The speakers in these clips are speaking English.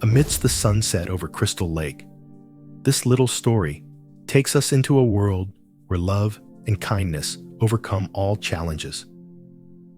Amidst the sunset over Crystal Lake, this little story takes us into a world where love and kindness overcome all challenges.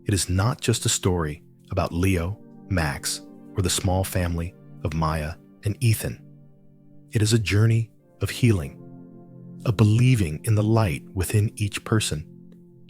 It is not just a story about Leo, Max, or the small family of Maya and Ethan. It is a journey of healing, of believing in the light within each person,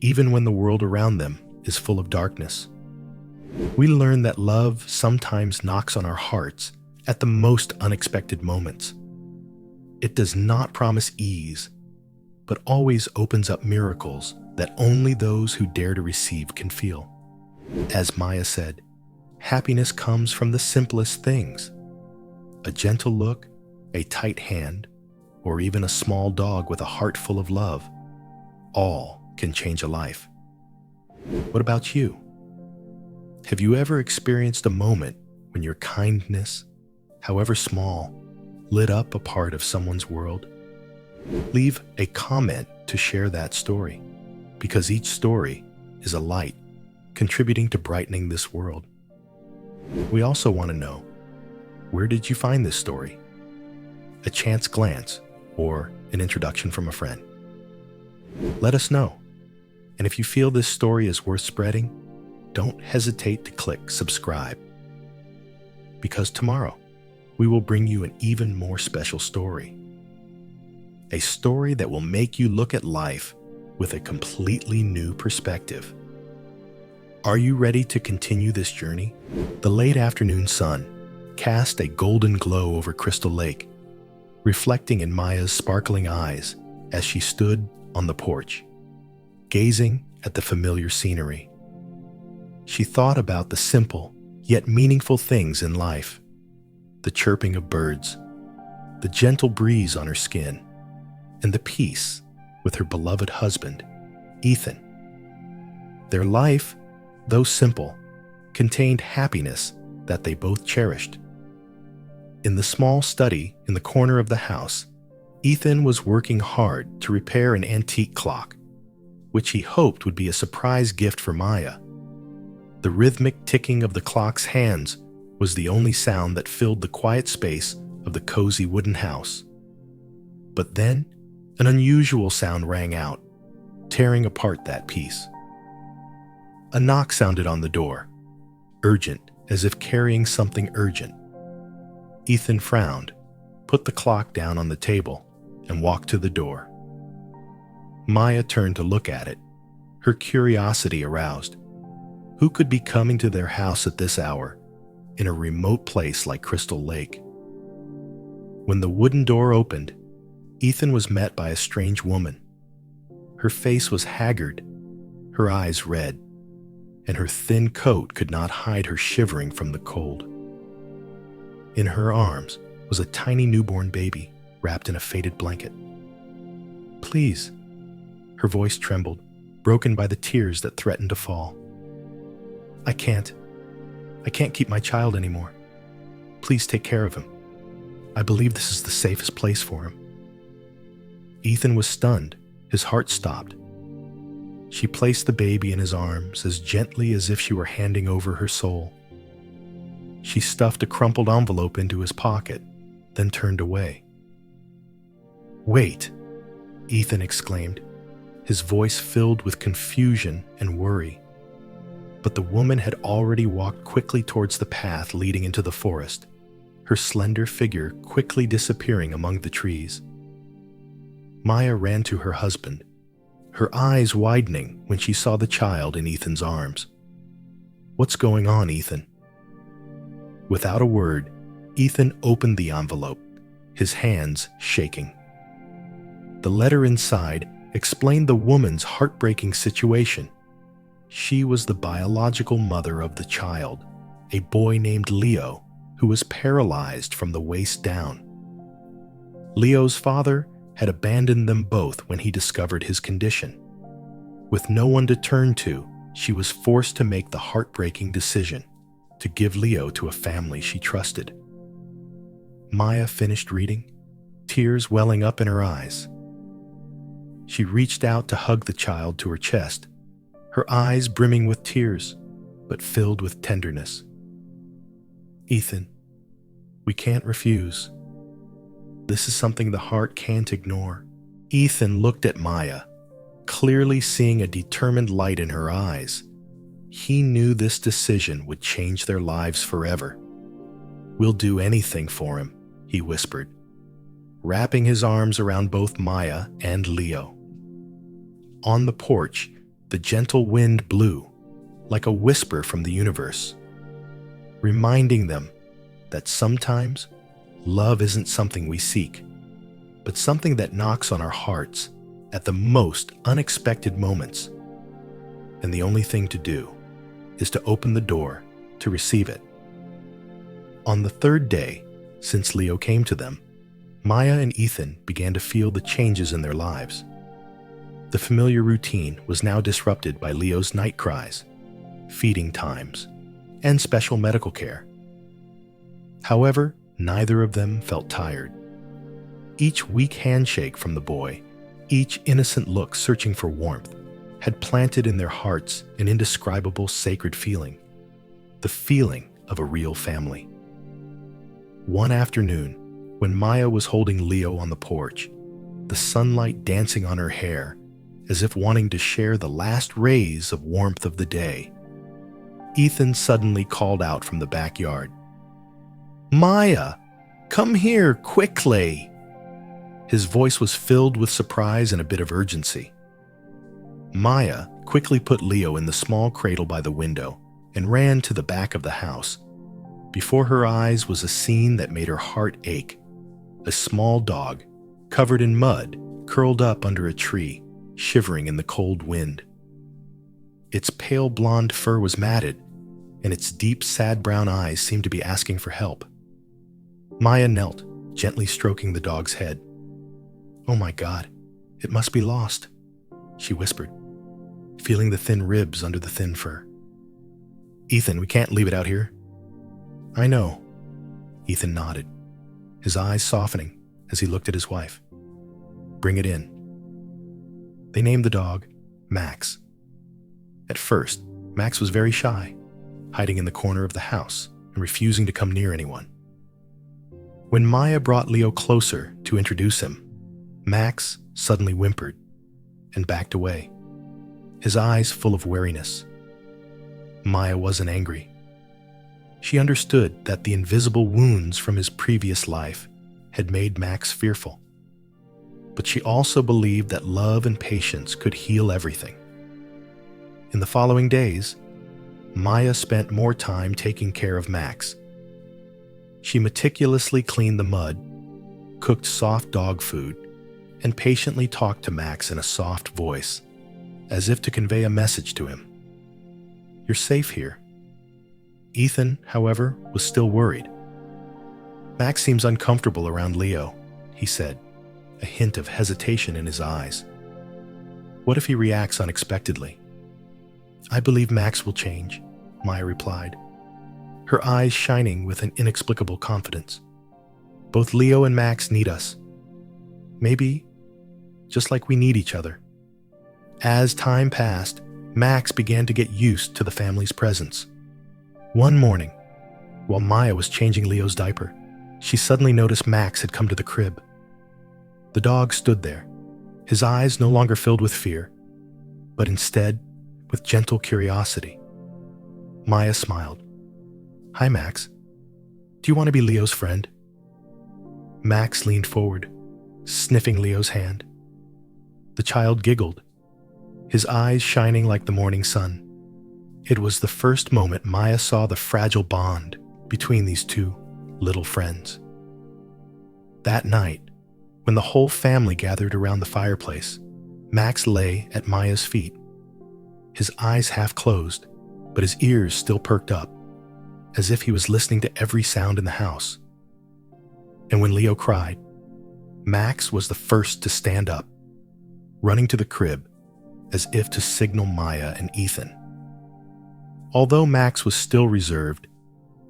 even when the world around them is full of darkness. We learn that love sometimes knocks on our hearts at the most unexpected moments. It does not promise ease, but always opens up miracles that only those who dare to receive can feel. As Maya said, happiness comes from the simplest things. A gentle look, a tight hand, or even a small dog with a heart full of love, all can change a life. What about you? Have you ever experienced a moment when your kindness, however small, lit up a part of someone's world? Leave a comment to share that story, because each story is a light contributing to brightening this world. We also want to know, where did you find this story? A chance glance or an introduction from a friend? Let us know. And if you feel this story is worth spreading, don't hesitate to click subscribe. Because tomorrow, we will bring you an even more special story. A story that will make you look at life with a completely new perspective. Are you ready to continue this journey? The late afternoon sun cast a golden glow over Crystal Lake, reflecting in Maya's sparkling eyes as she stood on the porch, gazing at the familiar scenery. She thought about the simple yet meaningful things in life: the chirping of birds, the gentle breeze on her skin, and the peace with her beloved husband, Ethan. Their life, though simple, contained happiness that they both cherished. In the small study in the corner of the house, Ethan was working hard to repair an antique clock, which he hoped would be a surprise gift for Maya. The rhythmic ticking of the clock's hands was the only sound that filled the quiet space of the cozy wooden house. But then, an unusual sound rang out, tearing apart that peace. A knock sounded on the door, urgent, as if carrying something urgent. Ethan frowned, put the clock down on the table, and walked to the door. Maya turned to look at it, her curiosity aroused. Who could be coming to their house at this hour, in a remote place like Crystal Lake? When the wooden door opened, Ethan was met by a strange woman. Her face was haggard, her eyes red, and her thin coat could not hide her shivering from the cold. In her arms was a tiny newborn baby wrapped in a faded blanket. "Please," her voice trembled, broken by the tears that threatened to fall. I can't keep my child anymore. Please take care of him. I believe this is the safest place for him." Ethan was stunned, his heart stopped. She placed the baby in his arms as gently as if she were handing over her soul. She stuffed a crumpled envelope into his pocket, then turned away. "Wait," Ethan exclaimed, his voice filled with confusion and worry. But the woman had already walked quickly towards the path leading into the forest, her slender figure quickly disappearing among the trees. Maya ran to her husband, her eyes widening when she saw the child in Ethan's arms. "What's going on, Ethan?" Without a word, Ethan opened the envelope, his hands shaking. The letter inside explained the woman's heartbreaking situation. She was the biological mother of the child, a boy named Leo, who was paralyzed from the waist down. Leo's father had abandoned them both when he discovered his condition. With no one to turn to, she was forced to make the heartbreaking decision to give Leo to a family she trusted. Maya finished reading, tears welling up in her eyes. She reached out to hug the child to her chest, her eyes brimming with tears, but filled with tenderness. "Ethan, We can't refuse. This is something the heart can't ignore. Ethan looked at Maya, clearly seeing a determined light in her eyes. He knew this decision would change their lives forever. "We'll do anything for him," he whispered, wrapping his arms around both Maya and Leo. On the porch, the gentle wind blew, like a whisper from the universe, reminding them that sometimes love isn't something we seek, but something that knocks on our hearts at the most unexpected moments. And the only thing to do is to open the door to receive it. On the third day since Leo came to them, Maya and Ethan began to feel the changes in their lives. The familiar routine was now disrupted by Leo's night cries, feeding times, and special medical care. However, neither of them felt tired. Each weak handshake from the boy, each innocent look searching for warmth, had planted in their hearts an indescribable sacred feeling, the feeling of a real family. One afternoon, when Maya was holding Leo on the porch, the sunlight dancing on her hair, as if wanting to share the last rays of warmth of the day, Ethan suddenly called out from the backyard, "Maya, come here quickly!" His voice was filled with surprise and a bit of urgency. Maya quickly put Leo in the small cradle by the window and ran to the back of the house. Before her eyes was a scene that made her heart ache. A small dog, covered in mud, curled up under a tree, shivering in the cold wind. Its pale blonde fur was matted, and its deep, sad brown eyes seemed to be asking for help. Maya knelt, gently stroking the dog's head. "Oh my God, it must be lost," she whispered, feeling the thin ribs under the thin fur. "Ethan, we can't leave it out here." "I know." Ethan nodded, his eyes softening as he looked at his wife. "Bring it in." They named the dog Max. At first, Max was very shy, hiding in the corner of the house and refusing to come near anyone. When Maya brought Leo closer to introduce him, Max suddenly whimpered and backed away, his eyes full of wariness. Maya wasn't angry. She understood that the invisible wounds from his previous life had made Max fearful. But she also believed that love and patience could heal everything. In the following days, Maya spent more time taking care of Max. She meticulously cleaned the mud, cooked soft dog food, and patiently talked to Max in a soft voice, as if to convey a message to him. "You're safe here." Ethan, however, was still worried. "Max seems uncomfortable around Leo," he said, a hint of hesitation in his eyes. "What if he reacts unexpectedly?" "I believe Max will change," Maya replied, her eyes shining with an inexplicable confidence. "Both Leo and Max need us. Maybe just like we need each other." As time passed, Max began to get used to the family's presence. One morning, while Maya was changing Leo's diaper, she suddenly noticed Max had come to the crib. The dog stood there, his eyes no longer filled with fear, but instead with gentle curiosity. Maya smiled. "Hi, Max. Do you want to be Leo's friend?" Max leaned forward, sniffing Leo's hand. The child giggled, his eyes shining like the morning sun. It was the first moment Maya saw the fragile bond between these two little friends. That night, when the whole family gathered around the fireplace, Max lay at Maya's feet, his eyes half closed, but his ears still perked up, as if he was listening to every sound in the house. And when Leo cried, Max was the first to stand up, running to the crib as if to signal Maya and Ethan. Although Max was still reserved,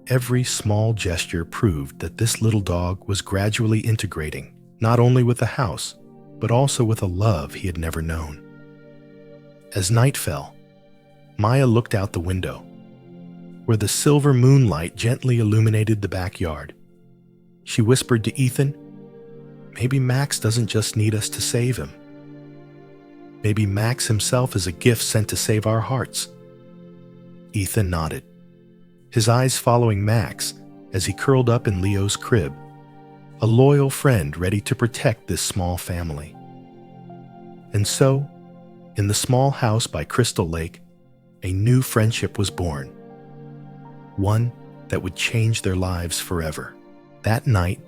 every small gesture proved that this little dog was gradually integrating not only with the house, but also with a love he had never known. As night fell, Maya looked out the window, where the silver moonlight gently illuminated the backyard. She whispered to Ethan, "Maybe Max doesn't just need us to save him. Maybe Max himself is a gift sent to save our hearts." Ethan nodded, his eyes following Max as he curled up in Leo's crib, a loyal friend ready to protect this small family. And so, in the small house by Crystal Lake, a new friendship was born, one that would change their lives forever. That night,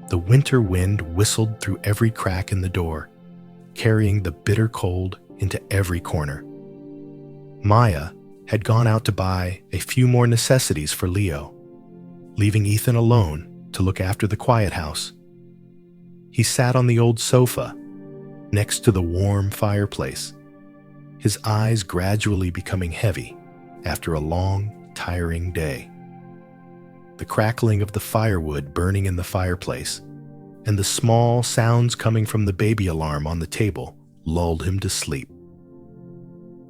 the winter wind whistled through every crack in the door, carrying the bitter cold into every corner. Maya had gone out to buy a few more necessities for Leo, leaving Ethan alone to look after the quiet house. He sat on the old sofa next to the warm fireplace, his eyes gradually becoming heavy after a long, tiring day. The crackling of the firewood burning in the fireplace and the small sounds coming from the baby alarm on the table lulled him to sleep.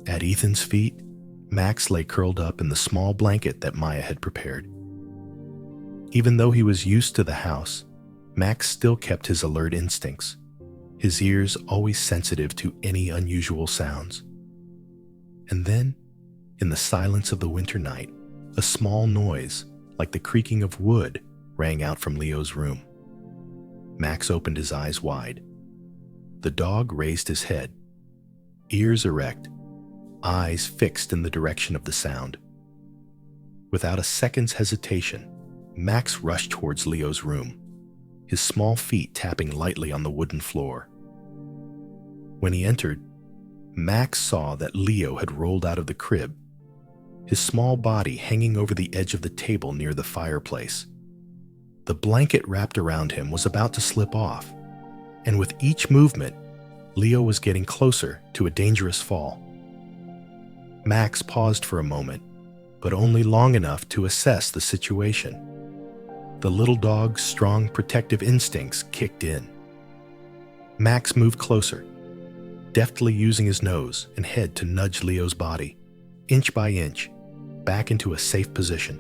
At Ethan's feet, Max lay curled up in the small blanket that Maya had prepared. Even though he was used to the house, Max still kept his alert instincts, his ears always sensitive to any unusual sounds. And then, in the silence of the winter night, a small noise, like the creaking of wood, rang out from Leo's room. Max opened his eyes wide. The dog raised his head, ears erect, eyes fixed in the direction of the sound. Without a second's hesitation, Max rushed towards Leo's room, his small feet tapping lightly on the wooden floor. When he entered, Max saw that Leo had rolled out of the crib, his small body hanging over the edge of the table near the fireplace. The blanket wrapped around him was about to slip off, and with each movement, Leo was getting closer to a dangerous fall. Max paused for a moment, but only long enough to assess the situation. The little dog's strong protective instincts kicked in. Max moved closer, deftly using his nose and head to nudge Leo's body, inch by inch, back into a safe position.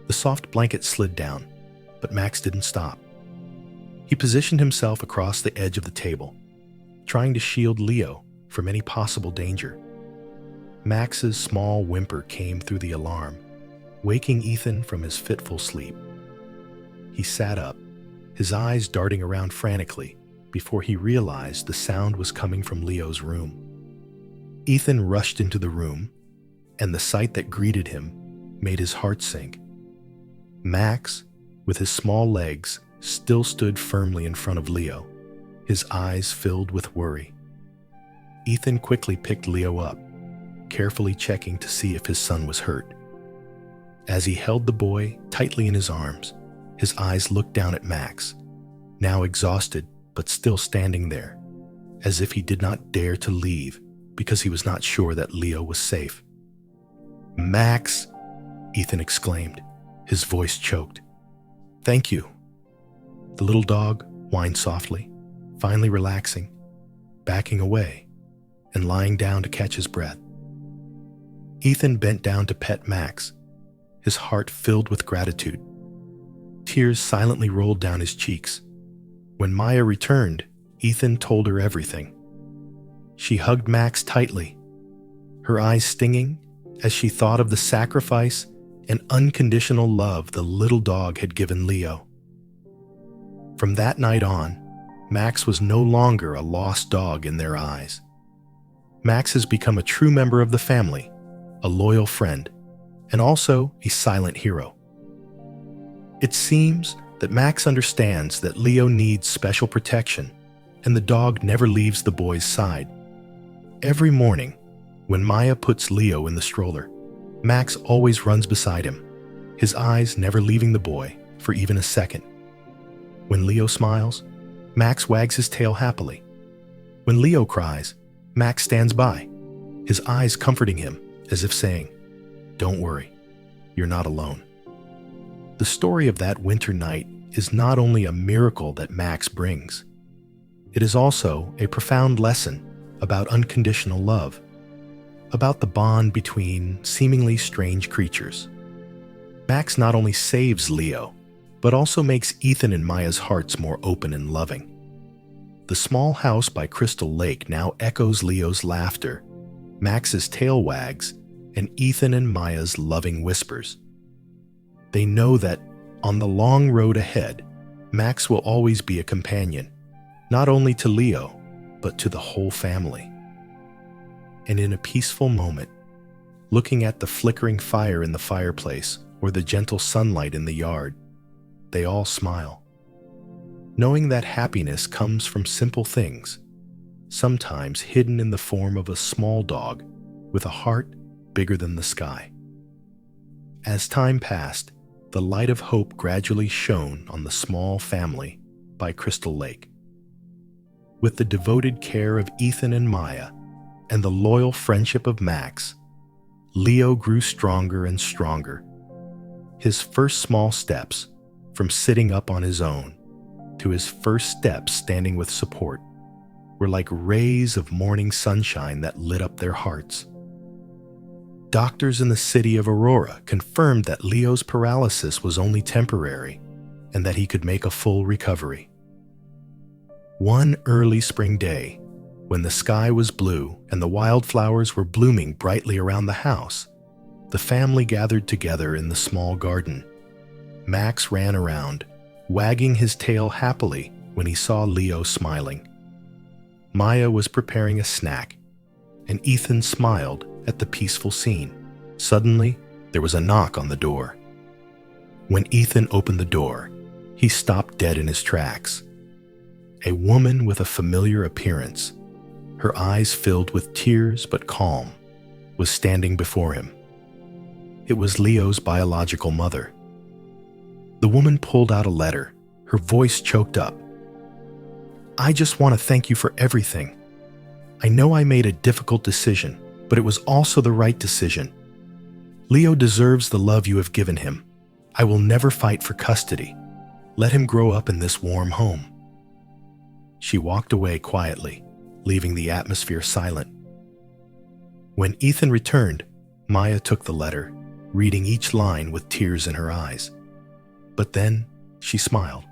The soft blanket slid down, but Max didn't stop. He positioned himself across the edge of the table, trying to shield Leo from any possible danger. Max's small whimper came through the alarm, waking Ethan from his fitful sleep. He sat up, his eyes darting around frantically before he realized the sound was coming from Leo's room. Ethan rushed into the room, and the sight that greeted him made his heart sink. Max, with his small legs, still stood firmly in front of Leo, his eyes filled with worry. Ethan quickly picked Leo up, carefully checking to see if his son was hurt. As he held the boy tightly in his arms, his eyes looked down at Max, now exhausted but still standing there, as if he did not dare to leave because he was not sure that Leo was safe. "Max!" Ethan exclaimed, his voice choked. "Thank you." The little dog whined softly, finally relaxing, backing away, and lying down to catch his breath. Ethan bent down to pet Max, his heart filled with gratitude. Tears silently rolled down his cheeks. When Maya returned, Ethan told her everything. She hugged Max tightly, her eyes stinging as she thought of the sacrifice and unconditional love the little dog had given Leo. From that night on, Max was no longer a lost dog in their eyes. Max has become a true member of the family, a loyal friend, and also a silent hero. It seems that Max understands that Leo needs special protection, and the dog never leaves the boy's side. Every morning, when Maya puts Leo in the stroller, Max always runs beside him, his eyes never leaving the boy for even a second. When Leo smiles, Max wags his tail happily. When Leo cries, Max stands by, his eyes comforting him as if saying, "Don't worry, you're not alone." The story of that winter night is not only a miracle that Max brings, it is also a profound lesson about unconditional love, about the bond between seemingly strange creatures. Max not only saves Leo, but also makes Ethan and Maya's hearts more open and loving. The small house by Crystal Lake now echoes Leo's laughter, Max's tail wags, and Ethan and Maya's loving whispers. They know that, on the long road ahead, Max will always be a companion, not only to Leo, but to the whole family. And in a peaceful moment, looking at the flickering fire in the fireplace or the gentle sunlight in the yard, they all smile, knowing that happiness comes from simple things, sometimes hidden in the form of a small dog with a heart bigger than the sky. As time passed, the light of hope gradually shone on the small family by Crystal Lake. With the devoted care of Ethan and Maya and the loyal friendship of Max, Leo grew stronger and stronger. His first small steps, from sitting up on his own to his first steps standing with support, were like rays of morning sunshine that lit up their hearts. Doctors in the city of Aurora confirmed that Leo's paralysis was only temporary and that he could make a full recovery. One early spring day, when the sky was blue and the wildflowers were blooming brightly around the house, the family gathered together in the small garden. Max ran around, wagging his tail happily when he saw Leo smiling. Maya was preparing a snack, and Ethan smiled at the peaceful scene. Suddenly, there was a knock on the door. When Ethan opened the door, he stopped dead in his tracks. A woman with a familiar appearance, her eyes filled with tears but calm, was standing before him. It was Leo's biological mother. The woman pulled out a letter, her voice choked up. "I just want to thank you for everything. I know I made a difficult decision, but it was also the right decision. Leo deserves the love you have given him. I will never fight for custody. Let him grow up in this warm home." She walked away quietly, leaving the atmosphere silent. When Ethan returned, Maya took the letter, reading each line with tears in her eyes. But then she smiled,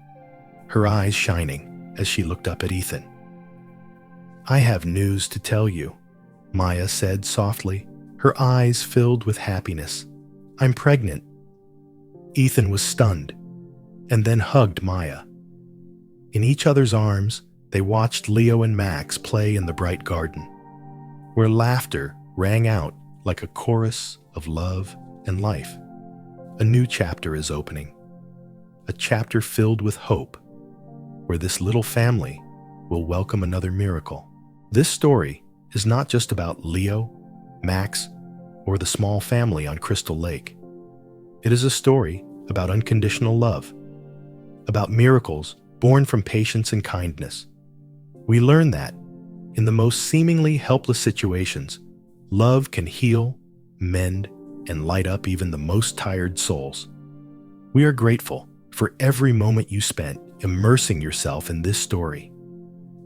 her eyes shining as she looked up at Ethan. "I have news to tell you," Maya said softly, her eyes filled with happiness. "I'm pregnant." Ethan was stunned, and then hugged Maya. In each other's arms, they watched Leo and Max play in the bright garden, where laughter rang out like a chorus of love and life. A new chapter is opening, a chapter filled with hope, where this little family will welcome another miracle. This story is not just about Leo, Max, or the small family on Crystal Lake. It is a story about unconditional love, about miracles born from patience and kindness. We learn that, in the most seemingly helpless situations, love can heal, mend, and light up even the most tired souls. We are grateful for every moment you spent immersing yourself in this story.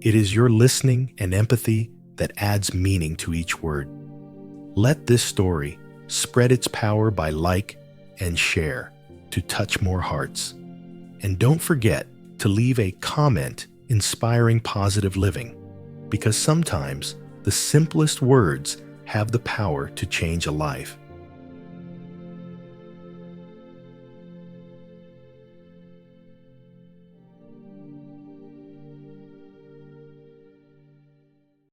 It is your listening and empathy that adds meaning to each word. Let this story spread its power by like and share to touch more hearts. And don't forget to leave a comment inspiring positive living, because sometimes the simplest words have the power to change a life.